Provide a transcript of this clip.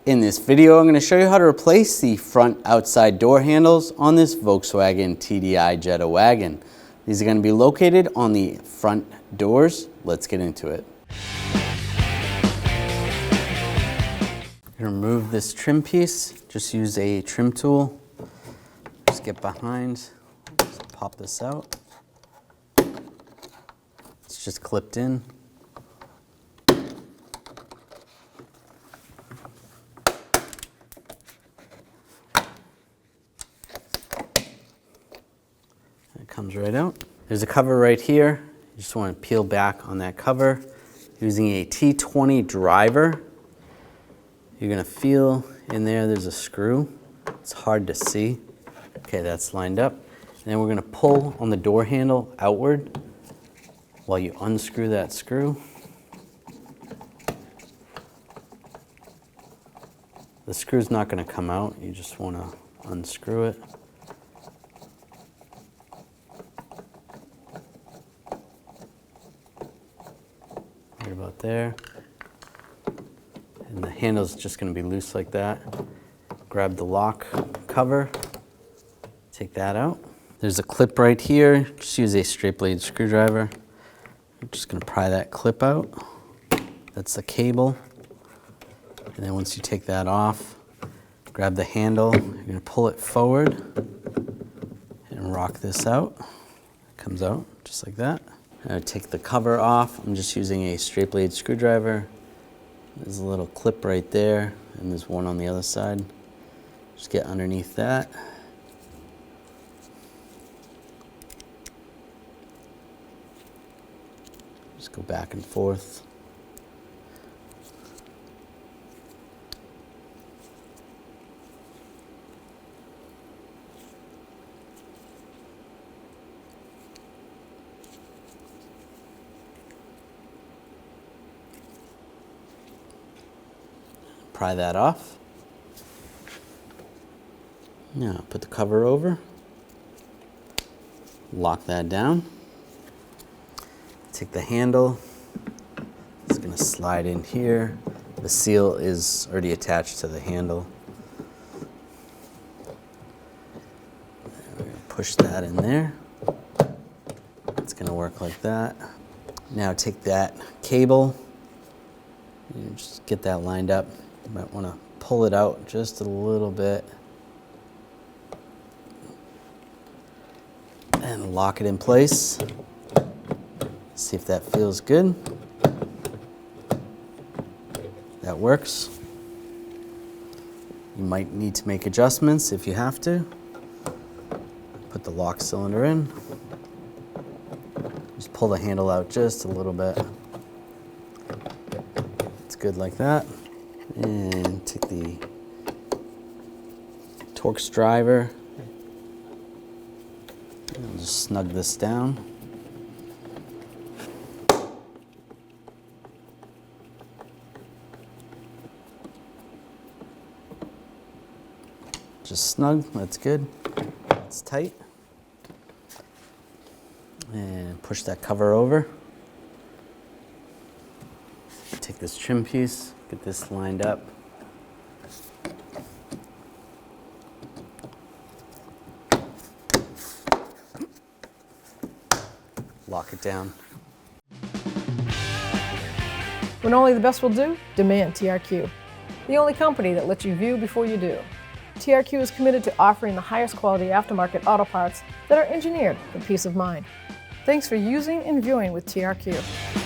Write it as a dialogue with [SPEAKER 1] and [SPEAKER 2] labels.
[SPEAKER 1] In this video, I'm going to show you how to replace the front outside door handles on this Volkswagen TDI Jetta wagon. These are going to be located on the front doors. Let's get into it. Remove this trim piece. Just use a trim tool. Just get behind, just pop this out. It's just clipped in. It comes right out. There's a cover right here. You just want to peel back on that cover using a T20 driver. You're going to feel in there, there's a screw. It's hard to see. Okay, that's lined up. And then we're going to pull on the door handle outward while you unscrew that screw. The screw's not going to come out. You just want to unscrew it. Right about there. And the handle's just going to be loose like that. Grab the lock cover, take that out. There's a clip right here. Just use a straight blade screwdriver. I'm just going to pry that clip out. That's the cable. And then once you take that off, grab the handle. You're going to pull it forward and rock this out. It comes out just like that. Now take the cover off. I'm just using a straight blade screwdriver. There's a little clip right there, and there's one on the other side. Just get underneath that. Just go back and forth. Pry that off. Now put the cover over. Lock that down. Take the handle. It's going to slide in here. The seal is already attached to the handle. We're going to push that in there. It's going to work like that. Now take that cable. You just get that lined up. You might want to pull it out just a little bit and lock it in place. See if that feels good. That works. You might need to make adjustments if you have to. Put the lock cylinder in. Just pull the handle out just a little bit. It's good like that. And take the Torx driver and just snug this down. Just snug, that's good. It's tight. And push that cover over. Take this trim piece, get this lined up. Lock it down.
[SPEAKER 2] When only the best will do, demand TRQ. The only company that lets you view before you do. TRQ is committed to offering the highest quality aftermarket auto parts that are engineered for peace of mind. Thanks for using and viewing with TRQ.